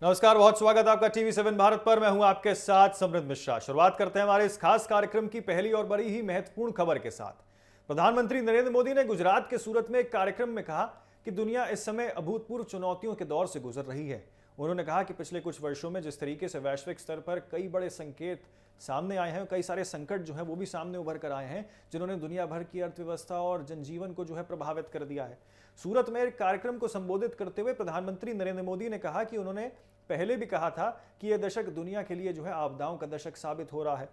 नमस्कार, बहुत स्वागत आपका टीवी7 भारत पर। मैं हूं आपके साथ समृद्ध मिश्रा। शुरुआत करते हैं हमारे इस खास कार्यक्रम की पहली और बड़ी ही महत्वपूर्ण खबर के साथ। प्रधानमंत्री नरेंद्र मोदी ने गुजरात के सूरत में एक कार्यक्रम में कहा कि दुनिया इस समय अभूतपूर्व चुनौतियों के दौर से गुजर रही है। उन्होंने कहा कि पिछले कुछ वर्षों में जिस तरीके से वैश्विक स्तर पर कई बड़े संकेत सामने आए हैं, कई सारे संकट जो हैं वो भी सामने उभर कर आए हैं, जिन्होंने दुनिया भर की अर्थव्यवस्था और जनजीवन को जो है प्रभावित कर दिया है। सूरत में एक कार्यक्रम को संबोधित करते हुए प्रधानमंत्री नरेंद्र मोदी ने कहा कि उन्होंने पहले भी कहा था कि यह दशक दुनिया के लिए जो है आपदाओं का दशक साबित हो रहा है।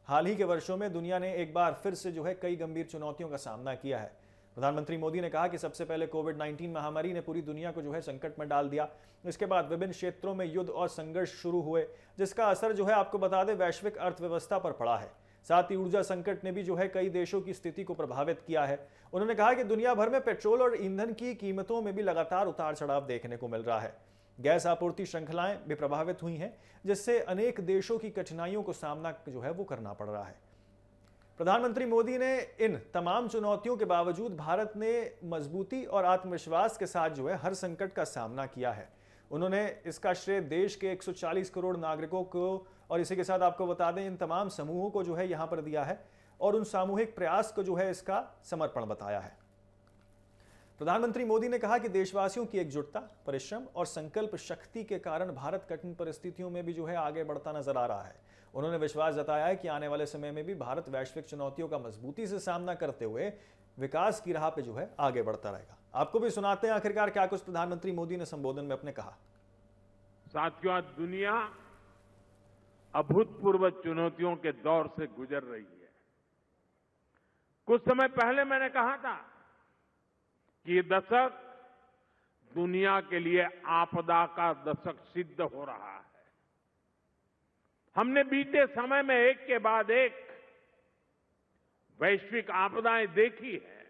हाल ही के वर्षों में दुनिया ने एक बार फिर से जो है कई गंभीर चुनौतियों का सामना किया है। प्रधानमंत्री मोदी ने कहा कि सबसे पहले कोविड-19 महामारी ने पूरी दुनिया को जो है संकट में डाल दिया। इसके बाद विभिन्न क्षेत्रों में युद्ध और संघर्ष शुरू हुए, जिसका असर जो है आपको बता दें वैश्विक अर्थव्यवस्था पर पड़ा है। साथ ही ऊर्जा संकट ने भी जो है कई देशों की स्थिति को प्रभावित किया है। उन्होंने कहा कि दुनिया भर में पेट्रोल और ईंधन की कीमतों में भी लगातार उतार चढ़ाव देखने को मिल रहा है। गैस आपूर्ति श्रृंखलाएं भी प्रभावित हुई हैं, जिससे अनेक देशों की कठिनाइयों को सामना जो है वो करना पड़ रहा है। प्रधानमंत्री मोदी ने इन तमाम चुनौतियों के बावजूद भारत ने मजबूती और आत्मविश्वास के साथ जो है हर संकट का सामना किया है। उन्होंने इसका श्रेय देश के 140 करोड़ नागरिकों को और इसी के साथ आपको बता दें इन तमाम समूहों को जो है यहाँ पर दिया है और उन सामूहिक प्रयास को जो है इसका समर्पण बताया है। प्रधानमंत्री मोदी ने कहा कि देशवासियों की एकजुटता, परिश्रम और संकल्प शक्ति के कारण भारत कठिन परिस्थितियों में भी जो है आगे बढ़ता नजर आ रहा है। उन्होंने विश्वास जताया है कि आने वाले समय में भी भारत वैश्विक चुनौतियों का मजबूती से सामना करते हुए विकास की राह पे जो है आगे बढ़ता रहेगा। आपको भी सुनाते हैं आखिरकार क्या कुछ प्रधानमंत्री मोदी ने संबोधन में अपने कहा। साथियों, आज दुनिया अभूतपूर्व चुनौतियों के दौर से गुजर रही है। कुछ समय पहले मैंने कहा था कि ये दशक दुनिया के लिए आपदा का दशक सिद्ध हो रहा है। हमने बीते समय में एक के बाद एक वैश्विक आपदाएं देखी है।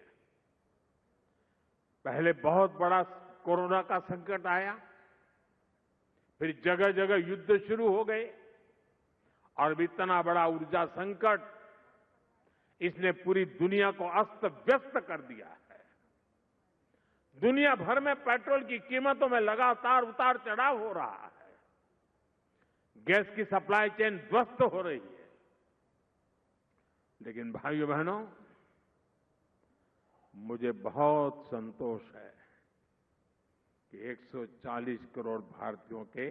पहले बहुत बड़ा कोरोना का संकट आया, फिर जगह जगह युद्ध शुरू हो गए और अब इतना बड़ा ऊर्जा संकट, इसने पूरी दुनिया को अस्त व्यस्त कर दिया है। दुनिया भर में पेट्रोल की कीमतों में लगातार उतार चढ़ाव हो रहा है। गैस की सप्लाई चेन ध्वस्त हो रही है। लेकिन भाइयों बहनों, मुझे बहुत संतोष है कि 140 करोड़ भारतीयों के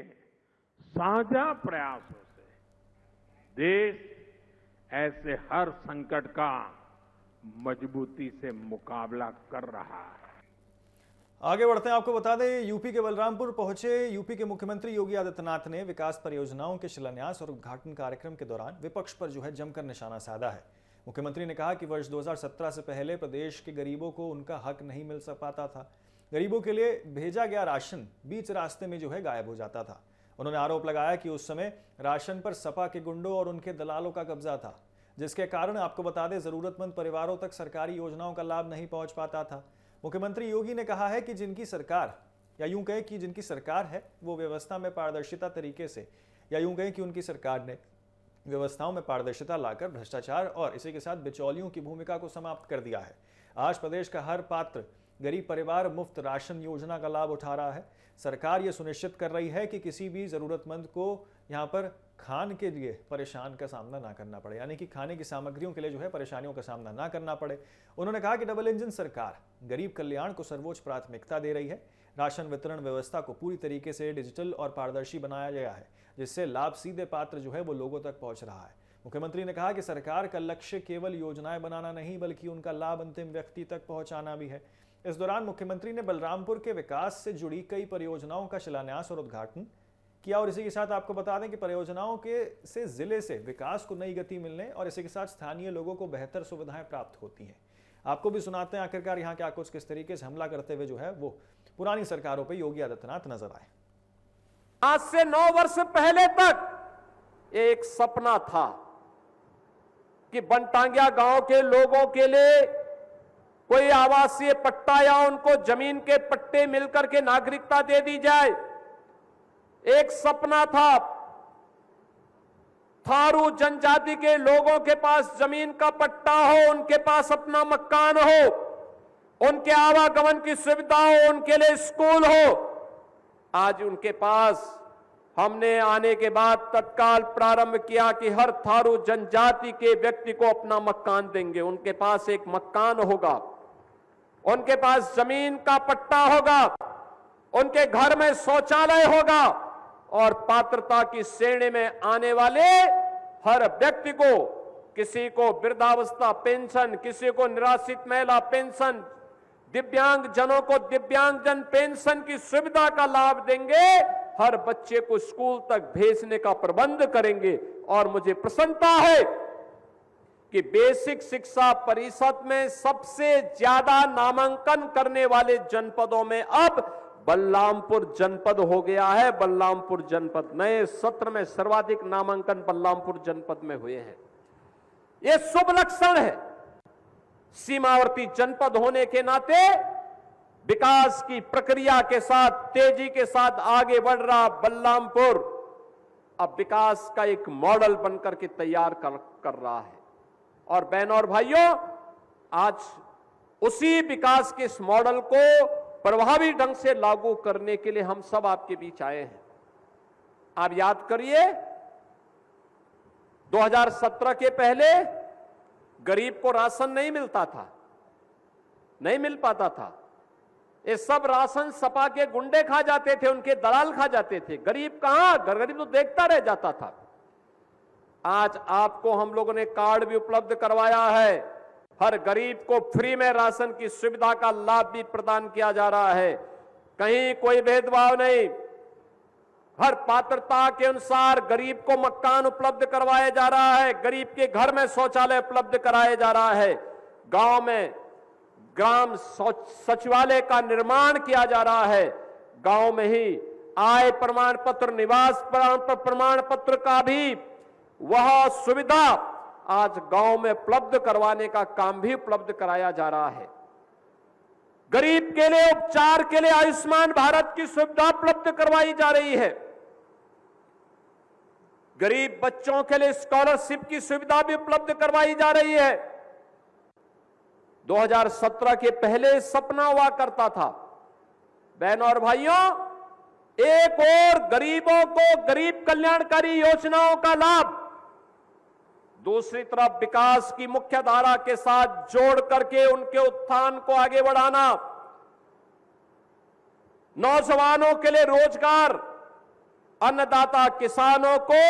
साझा प्रयासों से देश ऐसे हर संकट का मजबूती से मुकाबला कर रहा है। आगे बढ़ते हैं। आपको बता दें यूपी के बलरामपुर पहुंचे यूपी के मुख्यमंत्री योगी आदित्यनाथ ने विकास परियोजनाओं के शिलान्यास और उद्घाटन कार्यक्रम के दौरान विपक्ष पर जो है जमकर निशाना साधा है। मुख्यमंत्री ने कहा कि वर्ष 2017 से पहले प्रदेश के गरीबों को उनका हक नहीं मिल पाता था। गरीबों के लिए भेजा गया राशन बीच रास्ते में जो है गायब हो जाता था। उन्होंने आरोप लगाया कि उस समय राशन पर सपा के गुंडों और उनके दलालों का कब्जा था, जिसके कारण आपको बता दें जरूरतमंद परिवारों तक सरकारी योजनाओं का लाभ नहीं पहुंच पाता था। मुख्यमंत्री योगी ने कहा है कि जिनकी सरकार या यूं कहें कि जिनकी सरकार है वो व्यवस्था में पारदर्शिता तरीके से या यूं कहें कि उनकी सरकार ने व्यवस्थाओं में पारदर्शिता लाकर भ्रष्टाचार और इसी के साथ बिचौलियों की भूमिका को समाप्त कर दिया है। आज प्रदेश का हर पात्र गरीब परिवार मुफ्त राशन योजना का लाभ उठा रहा है। सरकार ये सुनिश्चित कर रही है कि किसी भी जरूरतमंद को यहाँ पर खान के लिए परेशान का सामना ना करना पड़े, यानी कि खाने की सामग्रियों के लिए जो है परेशानियों का सामना ना करना पड़े। उन्होंने कहा कि डबल इंजन सरकार गरीब कल्याण को सर्वोच्च प्राथमिकता दे रही है। राशन वितरण व्यवस्था को पूरी तरीके से डिजिटल और पारदर्शी बनाया गया है, जिससे लाभ सीधे पात्र जो है वो लोगों तक पहुंच रहा है। मुख्यमंत्री ने कहा कि सरकार का लक्ष्य केवल योजनाएं बनाना नहीं बल्कि उनका लाभ अंतिम व्यक्ति तक पहुंचाना भी है। इस दौरान मुख्यमंत्री ने बलरामपुर के विकास से जुड़ी कई परियोजनाओं का शिलान्यास और उद्घाटन किया और इसी के साथ आपको बता दें कि परियोजनाओं के से जिले से विकास को नई गति मिलने और इसी के साथ स्थानीय लोगों को बेहतर सुविधाएं प्राप्त होती हैं। आपको भी सुनाते हैं आखिरकार यहाँ क्या कुछ किस तरीके से हमला करते हुए जो है वो पुरानी सरकारों पर योगी आदित्यनाथ नजर आए। आज से 9 वर्ष पहले तक एक सपना था कि बनटांगिया गांव के लोगों के लिए कोई आवासीय पट्टा या उनको जमीन के पट्टे मिलकर के नागरिकता दे दी जाए। एक सपना था थारू जनजाति के लोगों के पास जमीन का पट्टा हो, उनके पास अपना मकान हो, उनके आवागमन की सुविधा हो, उनके लिए स्कूल हो। आज उनके पास हमने आने के बाद तत्काल प्रारंभ किया कि हर थारू जनजाति के व्यक्ति को अपना मकान देंगे। उनके पास एक मकान होगा, उनके पास जमीन का पट्टा होगा, उनके घर में शौचालय होगा और पात्रता की श्रेणी में आने वाले हर व्यक्ति को, किसी को वृद्धावस्था पेंशन, किसी को निराश्रित महिला पेंशन, दिव्यांग जनों को दिव्यांगजन पेंशन की सुविधा का लाभ देंगे। हर बच्चे को स्कूल तक भेजने का प्रबंध करेंगे। और मुझे प्रसन्नता है कि बेसिक शिक्षा परिषद में सबसे ज्यादा नामांकन करने वाले जनपदों में अब बलरामपुर जनपद हो गया है। बलरामपुर जनपद नए सत्र में सर्वाधिक नामांकन बलरामपुर जनपद में हुए हैं। यह शुभ लक्षण है। सीमावर्ती जनपद होने के नाते विकास की प्रक्रिया के साथ, तेजी के साथ आगे बढ़ रहा बलरामपुर अब विकास का एक मॉडल बनकर के तैयार कर रहा है। और बहनों और भाइयों, आज उसी विकास के इस मॉडल को प्रभावी ढंग से लागू करने के लिए हम सब आपके बीच आए हैं। आप याद करिए, 2017 के पहले गरीब को राशन नहीं मिलता था, नहीं मिल पाता था। ये सब राशन सपा के गुंडे खा जाते थे, उनके दलाल खा जाते थे। गरीब कहां? गरीब तो देखता रह जाता था। आज आपको हम लोगों ने कार्ड भी उपलब्ध करवाया है। हर गरीब को फ्री में राशन की सुविधा का लाभ भी प्रदान किया जा रहा है। कहीं कोई भेदभाव नहीं। हर पात्रता के अनुसार गरीब को मकान उपलब्ध करवाया जा रहा है। गरीब के घर में शौचालय उपलब्ध कराया जा रहा है। गांव में ग्राम सचिवालय का निर्माण किया जा रहा है। गांव में ही आय प्रमाण पत्र, निवास प्रमाण पत्र का भी वह सुविधा आज गांव में उपलब्ध करवाने का काम भी उपलब्ध कराया जा रहा है। गरीब के लिए उपचार के लिए आयुष्मान भारत की सुविधा उपलब्ध करवाई जा रही है। गरीब बच्चों के लिए स्कॉलरशिप की सुविधा भी उपलब्ध करवाई जा रही है। 2017 के पहले सपना हुआ करता था। बहनों और भाइयों, एक और गरीबों को गरीब कल्याणकारी योजनाओं का लाभ, दूसरी तरफ विकास की मुख्य धारा के साथ जोड़ करके उनके उत्थान को आगे बढ़ाना, नौजवानों के लिए रोजगार, अन्नदाता किसानों को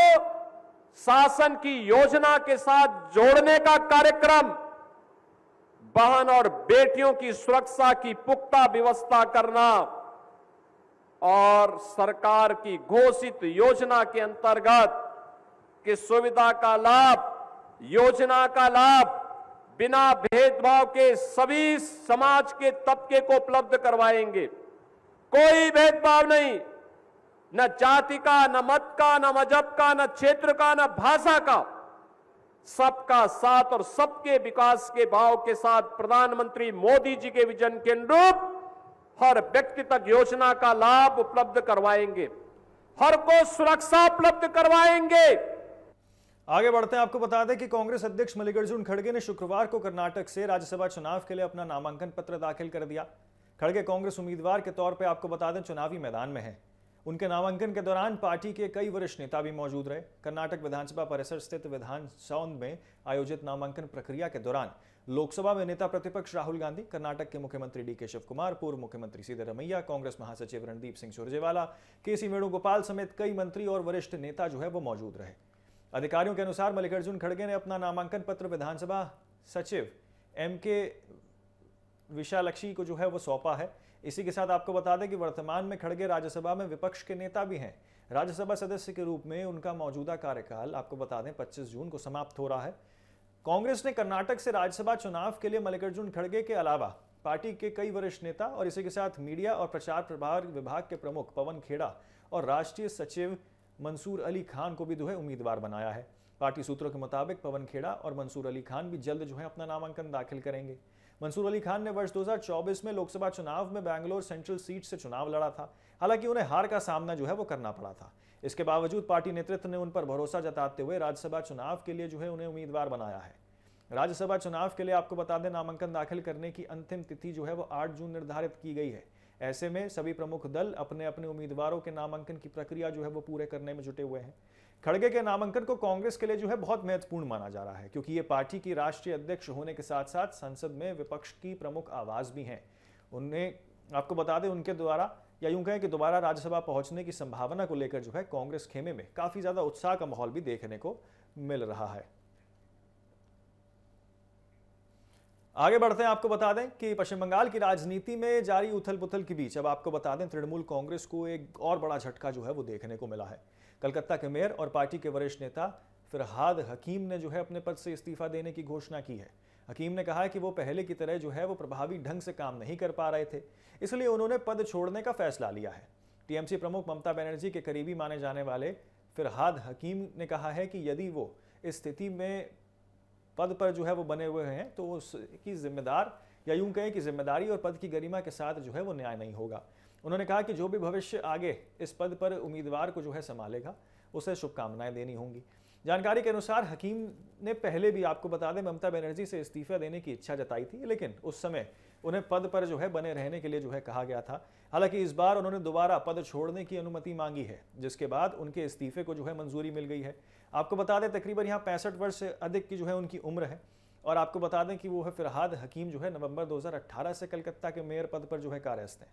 शासन की योजना के साथ जोड़ने का कार्यक्रम, बहन और बेटियों की सुरक्षा की पुख्ता व्यवस्था करना और सरकार की घोषित योजना के अंतर्गत की सुविधा का लाभ, योजना का लाभ बिना भेदभाव के सभी समाज के तबके को उपलब्ध करवाएंगे। कोई भेदभाव नहीं, न जाति का, न मत का, न मजहब का, न क्षेत्र का, न भाषा का। सबका साथ और सबके विकास के भाव के साथ प्रधानमंत्री मोदी जी के विजन के अनुरूप हर व्यक्ति तक योजना का लाभ उपलब्ध करवाएंगे, हर को सुरक्षा उपलब्ध करवाएंगे। आगे बढ़ते हैं। आपको बता दें कि कांग्रेस अध्यक्ष मल्लिकार्जुन खड़गे ने शुक्रवार को कर्नाटक से राज्यसभा चुनाव के लिए अपना नामांकन पत्र दाखिल कर दिया। खड़गे कांग्रेस उम्मीदवार के तौर पर आपको बता दें चुनावी मैदान में है। उनके नामांकन के दौरान पार्टी के कई वरिष्ठ नेता भी मौजूद रहे। कर्नाटक विधानसभा परिसर स्थित विधान सौध में आयोजित नामांकन प्रक्रिया के दौरान लोकसभा में नेता प्रतिपक्ष राहुल गांधी, कर्नाटक के मुख्यमंत्री डीके शिव कुमार, पूर्व मुख्यमंत्री सिद्धरमैया, कांग्रेस महासचिव रणदीप सिंह सुरजेवाला, केसी वेणुगोपाल समेत कई मंत्री और वरिष्ठ नेता जो है वो मौजूद रहे। अधिकारियों के अनुसार मल्लिकार्जुन खड़गे ने अपना नामांकन पत्र विधानसभा सचिव एमके विशालक्षी को जो है वो सौंपा है। इसी के साथ आपको बता दें कि वर्तमान में खड़गे राज्यसभा में विपक्ष के नेता भी हैं। राज्यसभा सदस्य के रूप में उनका मौजूदा कार्यकाल आपको बता दें 25 जून को समाप्त हो रहा है। कांग्रेस ने कर्नाटक से राज्यसभा चुनाव के लिए मल्लिकार्जुन खड़गे के अलावा पार्टी के कई वरिष्ठ नेता और इसी के साथ मीडिया और प्रचार प्रभार विभाग के प्रमुख पवन खेड़ा और राष्ट्रीय सचिव मंसूर अली खान को भी जो है उम्मीदवार बनाया है। पार्टी सूत्रों के मुताबिक पवन खेड़ा और मंसूर अली खान भी जल्द जो है अपना नामांकन दाखिल करेंगे। मंसूर अली खान ने वर्ष 2024 में लोकसभा चुनाव में बैंगलोर सेंट्रल सीट से चुनाव लड़ा था। हालांकि उन्हें हार का सामना जो है वो करना पड़ा था। इसके बावजूद पार्टी नेतृत्व ने उन पर भरोसा जताते हुए राज्यसभा चुनाव के लिए जो है उन्हें उम्मीदवार बनाया है। राज्यसभा चुनाव के लिए आपको बता दें नामांकन दाखिल करने की अंतिम तिथि जो है वो 8 जून निर्धारित की गई है। ऐसे में सभी प्रमुख दल अपने अपने उम्मीदवारों के नामांकन की प्रक्रिया जो है वो पूरे करने में जुटे हुए हैं। खड़गे के नामांकन को कांग्रेस के लिए जो है बहुत महत्वपूर्ण माना जा रहा है, क्योंकि ये पार्टी की राष्ट्रीय अध्यक्ष होने के साथ साथ संसद में विपक्ष की प्रमुख आवाज भी हैं। उन्हें आपको बता दें, उनके द्वारा या यूं कहें कि दोबारा राज्यसभा पहुंचने की संभावना को लेकर जो है कांग्रेस खेमे में काफी ज्यादा उत्साह का माहौल भी देखने को मिल रहा है। आगे बढ़ते हैं, आपको बता दें कि पश्चिम बंगाल की राजनीति में जारी उथल पुथल के बीच अब आपको बता दें तृणमूल कांग्रेस को एक और बड़ा झटका जो है वो देखने को मिला है। कलकत्ता के मेयर और पार्टी के वरिष्ठ नेता फिरहाद हकीम ने जो है अपने पद से इस्तीफा देने की घोषणा की है। हकीम ने कहा है कि वो पहले की तरह जो है वो प्रभावी ढंग से काम नहीं कर पा रहे थे, इसलिए उन्होंने पद छोड़ने का फैसला लिया है। टीएमसी प्रमुख ममता बनर्जी के करीबी माने जाने वाले फिरहाद हकीम ने कहा है कि यदि वो इस स्थिति में पद पर जो है वो बने हुए हैं तो उसकी जिम्मेदार या यूं कहें कि जिम्मेदारी और पद की गरिमा के साथ जो है वो न्याय नहीं होगा। उन्होंने कहा कि जो भी भविष्य आगे इस पद पर उम्मीदवार को जो है संभालेगा उसे शुभकामनाएं देनी होंगी। जानकारी के अनुसार हकीम ने पहले भी आपको बता दें ममता बनर्जी से इस्तीफा देने की इच्छा जताई थी, लेकिन उस समय उन्हें पद पर जो है बने रहने के लिए जो है कहा गया था। हालांकि इस बार उन्होंने दोबारा पद छोड़ने की अनुमति मांगी है, जिसके बाद उनके इस्तीफे को जो है मंजूरी मिल गई है। आपको बता दें तकरीबन यहाँ 65 वर्ष से अधिक की जो है उनकी उम्र है और आपको बता दें कि वो है फिरहाद हकीम जो है नवंबर 2018 से कलकत्ता के मेयर पद पर जो है कार्यरत हैं।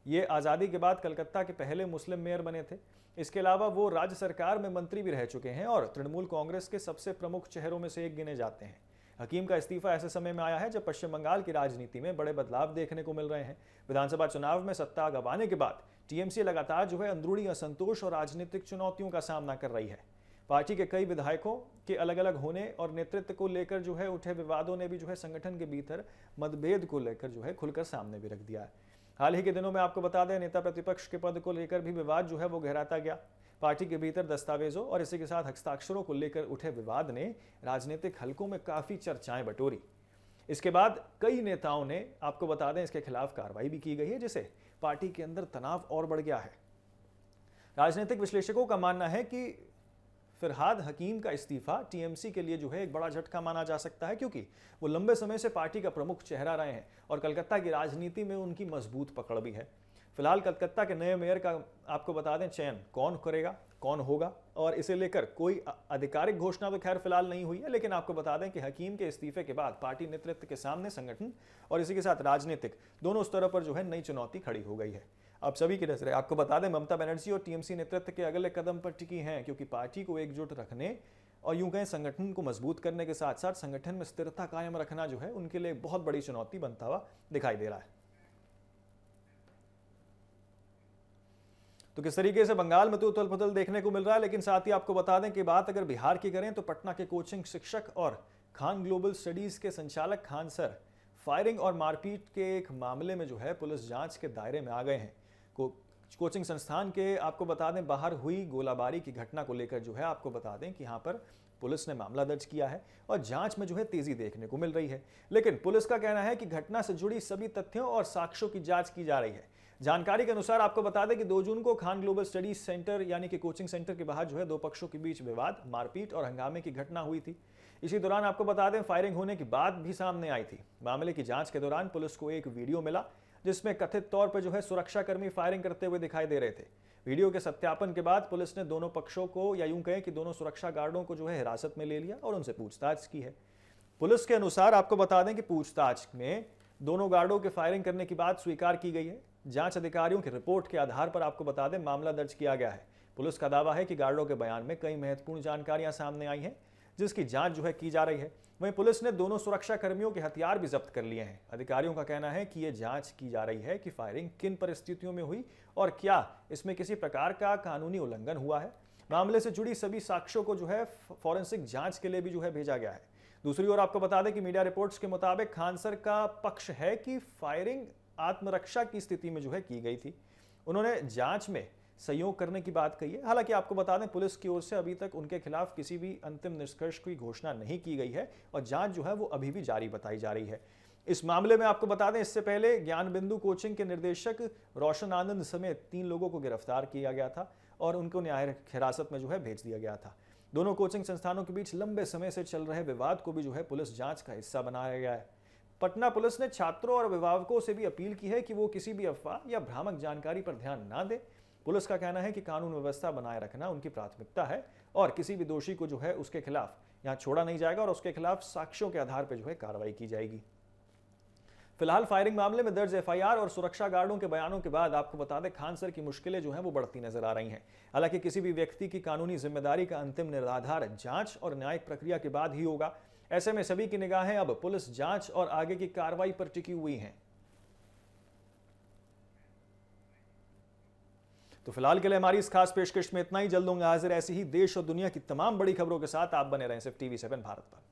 ये आज़ादी के बाद कलकत्ता के पहले मुस्लिम मेयर बने थे। इसके अलावा वो राज्य सरकार में मंत्री भी रह चुके हैं और तृणमूल कांग्रेस के सबसे प्रमुख चेहरों में से एक गिने जाते हैं। हकीम का इस्तीफा ऐसे समय में आया है जब पश्चिम बंगाल की राजनीति में बड़े बदलाव देखने को मिल रहे हैं। विधानसभा चुनाव में सत्ता गंवाने के बाद टीएमसी लगातार जो है अंदरूनी असंतोष और राजनीतिक चुनौतियों का सामना कर रही है। पार्टी के कई विधायकों के अलग अलग होने और नेतृत्व को लेकर जो है उठे विवादों ने भी जो है संगठन के भीतर मतभेद को लेकर जो है खुलकर सामने भी रख दिया है। हाल ही के दिनों में आपको बता दें नेता प्रतिपक्ष के पद को लेकर भी विवाद जो है वो गहराता गया। पार्टी के भीतर दस्तावेजों और इसी के साथ हस्ताक्षरों को लेकर उठे विवाद ने राजनीतिक हलकों में काफी चर्चाएं बटोरी। इसके बाद कई नेताओं ने आपको बता दें इसके खिलाफ कार्रवाई भी की गई है, जिससे पार्टी के अंदर तनाव और बढ़ गया है। राजनीतिक विश्लेषकों का मानना है कि फिरहाद हकीम का इस्तीफा टीएमसी के लिए जो है एक बड़ा झटका माना जा सकता है, क्योंकि वो लंबे समय से पार्टी का प्रमुख चेहरा रहे हैं और कलकत्ता की राजनीति में उनकी मजबूत पकड़ भी है। फिलहाल कलकत्ता के नए मेयर का आपको बता दें चयन कौन करेगा, कौन होगा, और इसे लेकर कोई आधिकारिक घोषणा तो खैर फिलहाल नहीं हुई है, लेकिन आपको बता दें कि हकीम के इस्तीफे के बाद पार्टी नेतृत्व के सामने संगठन और इसी के साथ राजनीतिक दोनों स्तरों पर जो है नई चुनौती खड़ी हो गई है। अब सभी की नजरें आपको बता दें ममता बनर्जी और टीएमसी नेतृत्व के अगले कदम पर टिकी हैं, क्योंकि पार्टी को एकजुट रखने और यूं कहें संगठन को मजबूत करने के साथ साथ संगठन में स्थिरता कायम रखना जो है उनके लिए बहुत बड़ी चुनौती बनता हुआ दिखाई दे रहा है। तो किस तरीके से बंगाल में तो उथल पुथल देखने को मिल रहा है, लेकिन साथ ही आपको बता दें कि बात अगर बिहार की करें तो पटना के कोचिंग शिक्षक और खान ग्लोबल स्टडीज के संचालक खान सर फायरिंग और मारपीट के एक मामले में जो है पुलिस जांच के दायरे में आ गए हैं। कोचिंग संस्थान के आपको बता दें बाहर हुई गोलाबारी की घटना को लेकर जो है आपको बता दें कि यहाँ पर पुलिस ने मामला दर्ज किया है और जांच में जो है तेजी देखने को मिल रही है, लेकिन पुलिस का कहना है कि घटना से जुड़ी सभी तथ्यों और साक्ष्यों की जांच की जा रही है। जानकारी के अनुसार आपको बता दें कि 2 जून को खान ग्लोबल स्टडीज सेंटर यानी कि कोचिंग सेंटर के बाहर जो है 2 पक्षों के बीच विवाद, मारपीट और हंगामे की घटना हुई थी। इसी दौरान आपको बता दें फायरिंग होने की बात भी सामने आई थी। मामले की जांच के दौरान पुलिस को एक वीडियो मिला जिसमें कथित तौर पर जो है सुरक्षाकर्मी फायरिंग करते हुए दिखाई दे रहे थे। वीडियो के सत्यापन के बाद पुलिस ने दोनों पक्षों को या यूं कहें कि दोनों सुरक्षा गार्डों को जो है हिरासत में ले लिया और उनसे पूछताछ की है। पुलिस के अनुसार आपको बता दें कि पूछताछ में दोनों गार्डों के फायरिंग करने की बात स्वीकार की गई है। जांच अधिकारियों की रिपोर्ट के आधार पर आपको बता दें मामला दर्ज किया गया है। पुलिस का दावा है कि गार्डों के बयान में कई महत्वपूर्ण जानकारियां सामने आई हैं, जिसकी जांच जो है की जा रही है। वहीं पुलिस ने दोनों सुरक्षा कर्मियों के हथियार भी जब्त कर लिए हैं। अधिकारियों का कहना है कि यह जांच की जा रही है कि फायरिंग किन परिस्थितियों में हुई और क्या इसमें किसी प्रकार का कानूनी उल्लंघन हुआ है। मामले से जुड़ी सभी साक्ष्यों को जो है फॉरेंसिक जांच के लिए भी जो है भेजा गया है। दूसरी ओर आपको बता दें कि मीडिया रिपोर्ट्स के मुताबिक खान सर का पक्ष है कि फायरिंग आत्मरक्षा की स्थिति में जो है की गई थी। उन्होंने जांच में सहयोग करने की बात कही है। हालांकि आपको बता दें पुलिस की ओर से अभी तक उनके खिलाफ किसी भी अंतिम निष्कर्ष की घोषणा नहीं की गई है और जांच जो है वो अभी भी जारी बताई जा रही है। इस मामले में आपको बता दें इससे पहले ज्ञान बिंदु कोचिंग के निर्देशक रोशन आनंद समेत 3 लोगों को गिरफ्तार किया गया था और उनको न्यायिक हिरासत में जो है भेज दिया गया था। दोनों कोचिंग संस्थानों के बीच लंबे समय से चल रहे विवाद को भी जो है पुलिस जांच का हिस्सा बनाया गया है। पटना पुलिस ने छात्रों और अभिभावकों से भी अपील की है कि वो किसी भी अफवाह या भ्रामक जानकारी पर ध्यान ना दें। पुलिस का कहना है कि कानून व्यवस्था बनाए रखना उनकी प्राथमिकता है और किसी भी दोषी को जो है उसके खिलाफ यहां छोड़ा नहीं जाएगा और उसके खिलाफ साक्ष्यों के आधार पर जो है कार्रवाई की जाएगी। फिलहाल फायरिंग मामले में दर्ज एफआईआर और सुरक्षा गार्डों के बयानों के बाद आपको बता दें खान सर की मुश्किलें जो हैं वो बढ़ती नजर आ रही हैं। हालांकि किसी भी व्यक्ति की कानूनी जिम्मेदारी का अंतिम निराधार जांच और न्यायिक प्रक्रिया के बाद ही होगा। ऐसे में सभी की निगाहें अब पुलिस जांच और आगे की कार्रवाई पर टिकी हुई हैं। तो फिलहाल के लिए हमारी इस खास पेशकश में इतना ही। जल्द होंगे हाजिर ऐसी ही देश और दुनिया की तमाम बड़ी खबरों के साथ। आप बने रहें सिर्फ TV7 भारत पर।